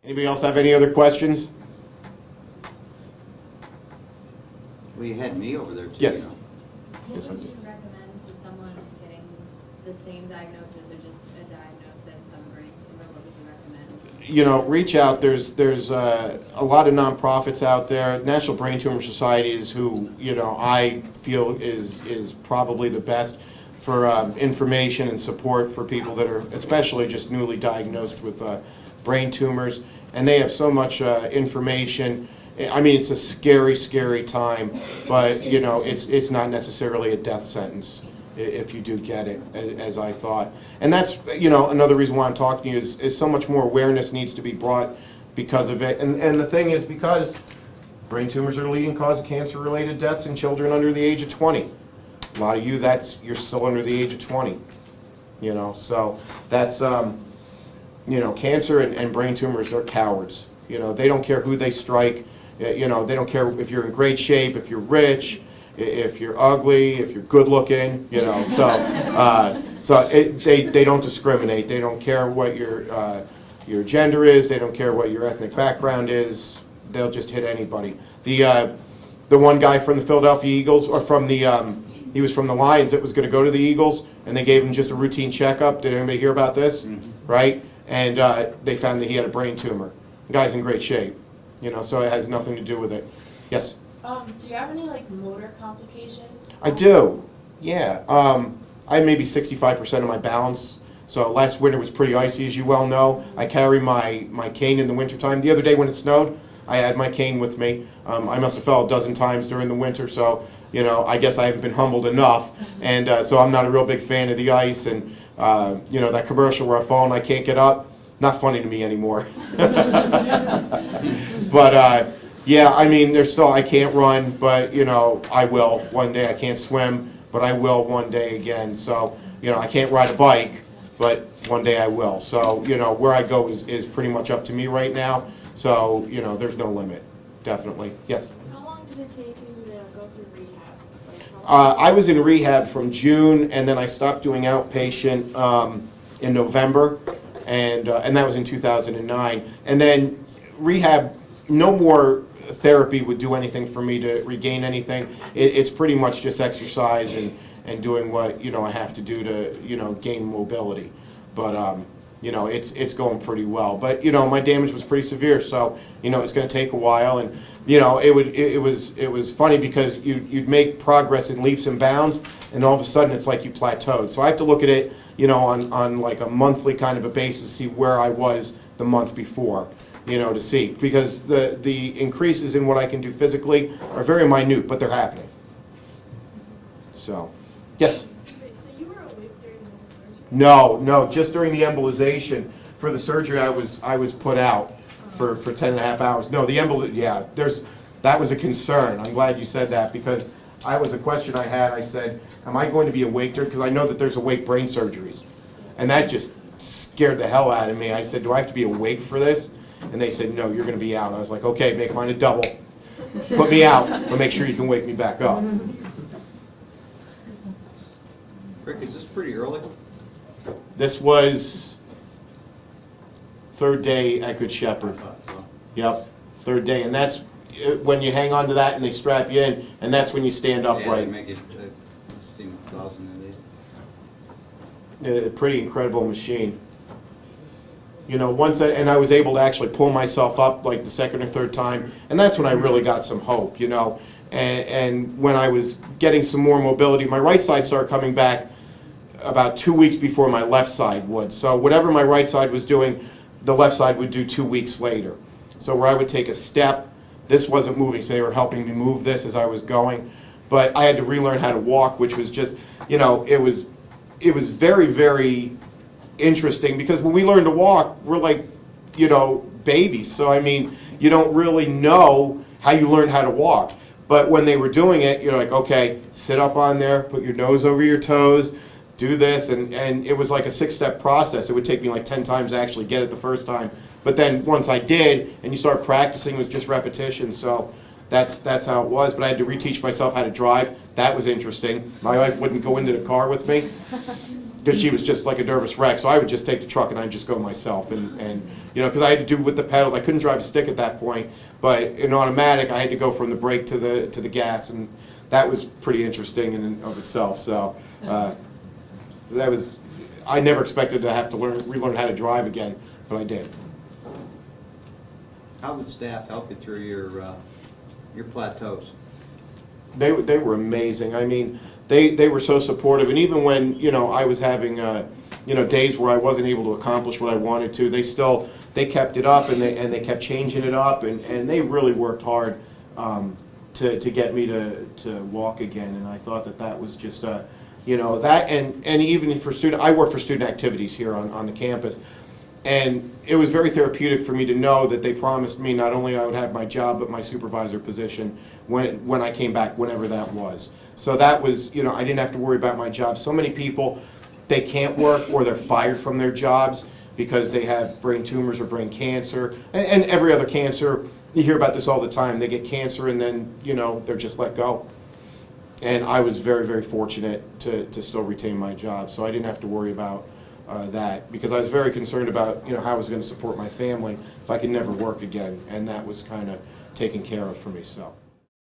Anybody else have any other questions? Well, you had me over there too. Yes. You know. Yes, What would you recommend to someone getting the same diagnosis or just a diagnosis of brain tumor? What would you recommend? You know, reach out. There's a lot of nonprofits out there. National Brain Tumor Society is who, you know, I feel is probably the best for information and support for people that are especially just newly diagnosed with brain tumors. And they have so much information. I mean, it's a scary, scary time, but you know, it's not necessarily a death sentence if you do get it, as I thought. And that's, you know, another reason why I'm talking to you is so much more awareness needs to be brought because of it. And the thing is, because brain tumors are the leading cause of cancer-related deaths in children under the age of 20. A lot of you, you're still under the age of 20. You know, so that's, you know, cancer and brain tumors are cowards. You know, they don't care who they strike. You know, they don't care if you're in great shape, if you're rich, if you're ugly, if you're good looking, you know. So, they don't discriminate. They don't care what your gender is. They don't care what your ethnic background is. They'll just hit anybody. The one guy from the Philadelphia Eagles, or from the he was from the Lions that was going to go to the Eagles, and they gave him just a routine checkup. Did anybody hear about this? Mm-hmm. Right? And they found that he had a brain tumor. The guy's in great shape. You know, so it has nothing to do with it. Yes? Do you have any, like, motor complications? I do, yeah. I had maybe 65% of my balance. So last winter was pretty icy, as you well know. I carry my cane in the wintertime. The other day when it snowed, I had my cane with me. I must have fell a dozen times during the winter, so, you know, I guess I haven't been humbled enough. And so I'm not a real big fan of the ice. And, you know, that commercial where I fall and I can't get up, not funny to me anymore. But, yeah, I mean, there's still, I can't run, but, you know, I will one day. I can't swim, but I will one day again. So, you know, I can't ride a bike, but one day I will. So, you know, where I go is pretty much up to me right now. So, you know, there's no limit, definitely. Yes? How long did it take you to go through rehab? Like, I was in rehab from June, and then I stopped doing outpatient in November, and that was in 2009. And then rehab, no more therapy would do anything for me to regain anything. It's pretty much just exercise and doing what, you know, I have to do to, you know, gain mobility. But, you know, it's going pretty well. But, you know, my damage was pretty severe, so, you know, it's going to take a while. And, you know, it was funny because you'd make progress in leaps and bounds, and all of a sudden it's like you plateaued. So I have to look at it, you know, on like a monthly kind of a basis, see where I was the month before, you know, to see. Because the increases in what I can do physically are very minute, but they're happening. So, yes? Wait, so you were awake during the surgery? No, just during the embolization. For the surgery, I was put out for 10.5 hours. No, the yeah, that was a concern. I'm glad you said that, because I was a question I had. I said, am I going to be awake during, because I know that there's awake brain surgeries. And that just scared the hell out of me. I said, do I have to be awake for this? And they said, no, you're going to be out. I was like, okay, make mine a double. Put me out, but make sure you can wake me back up. Rick, is this pretty early? This was third day at Good Shepherd. So, Yep, third day. And that's when you hang on to that and they strap you in, and that's when you stand yeah, upright. they make it seem 1,000 of these. A pretty incredible machine. You know, and I was able to actually pull myself up like the second or third time, and that's when I really got some hope, you know. And when I was getting some more mobility, my right side started coming back about 2 weeks before my left side would. So whatever my right side was doing, the left side would do 2 weeks later. So where I would take a step, this wasn't moving, so they were helping me move this as I was going. But I had to relearn how to walk, which was just, you know, it was very, very interesting, because when we learn to walk, we're like, you know, babies. So I mean, you don't really know how you learn how to walk. But when they were doing it, you're like, okay, sit up on there, put your nose over your toes, do this, and it was like a 6-step process. It would take me like 10 times to actually get it the first time. But then once I did, and you start practicing, it was just repetition. So that's how it was. But I had to reteach myself how to drive. That was interesting. My wife wouldn't go into the car with me. because she was just like a nervous wreck. So I would just take the truck and I'd just go myself, and you know, because I had to do with the pedals. I couldn't drive a stick at that point, but in automatic I had to go from the brake to the gas, and that was pretty interesting in and of itself. So that was, I never expected to have to relearn how to drive again, but I did. How did staff help you through your plateaus? They were amazing. I mean, they were so supportive, and even when, you know, I was having you know, days where I wasn't able to accomplish what I wanted to, they kept it up, and they kept changing it up, and they really worked hard to get me to walk again. And I thought that was just you know, that, and even for I work for student activities here on the campus. And it was very therapeutic for me to know that they promised me not only I would have my job, but my supervisor position when I came back, whenever that was. So that was, you know, I didn't have to worry about my job. So many people, they can't work or they're fired from their jobs because they have brain tumors or brain cancer. And every other cancer, you hear about this all the time. They get cancer and then, you know, they're just let go. And I was very, very fortunate to still retain my job. So I didn't have to worry about that, because I was very concerned about, you know, how I was going to support my family if I could never work again, and that was kind of taken care of for me. So.